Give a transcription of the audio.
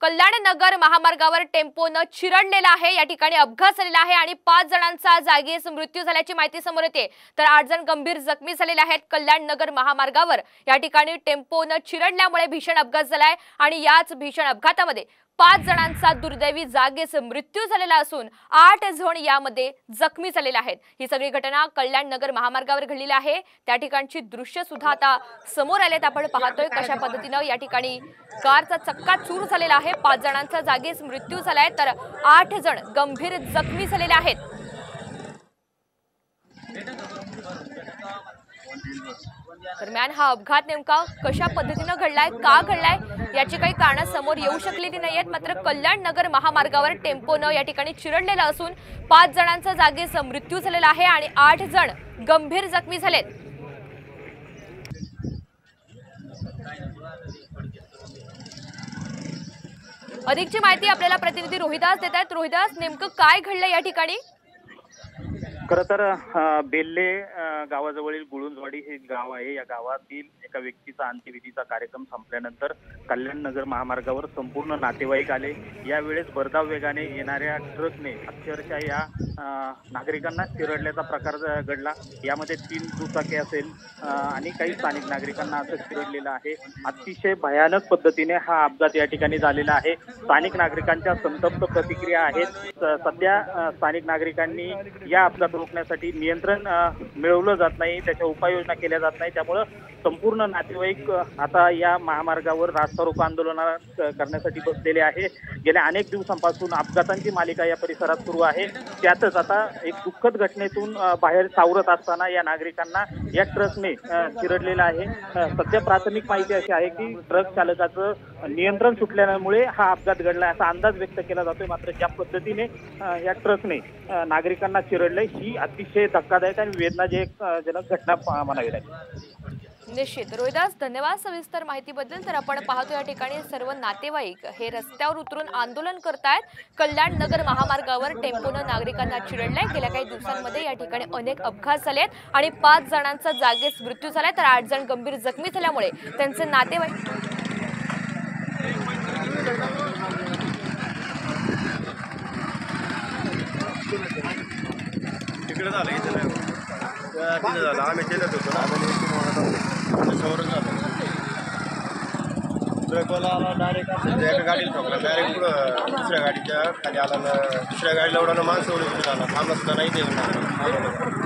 कल्याण नगर महामार्गावर टेम्पोनं चिरडलेला आहे। या ठिकाणी अपघात झालेला आहे आणि 5 जणांचा जागीच मृत्यू झाल्याची माहिती समोर येते, तर 8 जण गंभीर जखमी झालेले आहेत। कल्याण नगर महामार्गावर या ठिकाणी टेम्पोनं चिरडल्यामुळे भीषण अपघात झालाय आणि याच भीषण अपघातामध्ये 5 जणांचा दुर्दैवी जागीच मृत्यू झालेला असून 8 जण यामध्ये जखमी झालेले आहेत। ही सगळी घटना कल्याण नगर महामार्गावर घडलेली आहे। त्या ठिकाणची दृश्य सुद्धा आता समोर आलेत। आपण पाहतोय कशा पद्धतीने या ठिकाणी कारचा चक्का चूर झालेला आहे। 5 जणांचा जागीच मृत्यू झालाय तर 8 जण गंभीर जखमी झालेले आहेत। दरम्यान हा अपघात नेमका कशा पद्धतीने घडलाय, का घडलाय याची काही कारण समोर येऊ शकलेली नाहीयेत। मात्र कल्याण नगर महामार्गावर टेम्पोनं या ठिकाणी चिरडलेला असून 5 जणांचा जागीच मृत्यू झालेला आहे आणि 8 जण गंभीर जखमी झालेत। अधिकची माहिती आपल्याला प्रतिनिधी रोहिदास देत आहेत। रोहिदास, नेमकं काय घडलं या ठिकाणी? खरं तर बेल्ले गावाजवळील गुळुंजवाडी हे गाव आहे। या गावातील एका व्यक्तीचा अंत्यविधीचा कार्यक्रम संपल्यानंतर कल्याण नगर महामार्गावर संपूर्ण नातेवाईक आले। यावेळेस भरधाव वेगाने येणाऱ्या ट्रकने अक्षरशः या नागरिकांना चिरडल्याचा प्रकार घडला। यामध्ये 3 दुचाकी असेल आणि काही स्थानिक नागरिकांना असं चिरडलेलं आहे। अतिशय भयानक पद्धतीने हा अपघात या ठिकाणी झालेला आहे। स्थानिक नागरिकांच्या संतप्त प्रतिक्रिया आहेत। सध्या स्थानिक नागरिकांनी या अपघात रोखण्यासाठी नियंत्रण मिळवलं जात नाही, त्याच्या उपाययोजना केल्या जात नाही। त्यामुळे संपूर्ण नातेवाईक आता या महामार्गावर रास्ता रोको आंदोलन करण्यासाठी बसलेले आहे। गेल्या अनेक दिवसांपासून अपघातांची मालिका या परिसरात सुरू आहे। त्यातच आता एक दुःखद घटनेतून बाहेर सावरत असताना या नागरिकांना या ट्रकने चिरडलेला आहे। सध्या प्राथमिक माहिती अशी आहे की ट्रक चालकाचं नियंत्रण सुटल्यामुळे हा अपघात घडला असा अंदाज व्यक्त केला जातोय। मात्र ज्या पद्धतीने या ट्रकने नागरिकांना चिरडलंय ही अतिशय धक्कादायक आणि वेदनाजनक घटना म्हणावी लागेल। निश्चित रोहिदास, धन्यवाद सविस्तर माहितीबद्दल। तर आपण पाहतो या ठिकाणी सर्व नातेवाईक हे रस्त्यावर उतरून आंदोलन करतायत। कल्याण नगर महामार्गावर टेम्पोनं नागरिकांना चिरडलंय। गेल्या काही दिवसांमध्ये या ठिकाणी अनेक अपघात झालेत आणि 5 जणांचा जागीच मृत्यू झालाय तर 8 जण गंभीर जखमी झाल्यामुळे त्यांचे नातेवाईक तिकडे झालं आम्ही शेतात होतो ना समोरच झालं। ट्रकवाला आला डायरेक्ट एका गाडीला ठोकला, डायरेक्ट पुढं दुसऱ्या गाडीच्या खाली आला, दुसऱ्या गाडीला उडाला माणसं उडून आला, थांबला सुद्धा नाही देऊन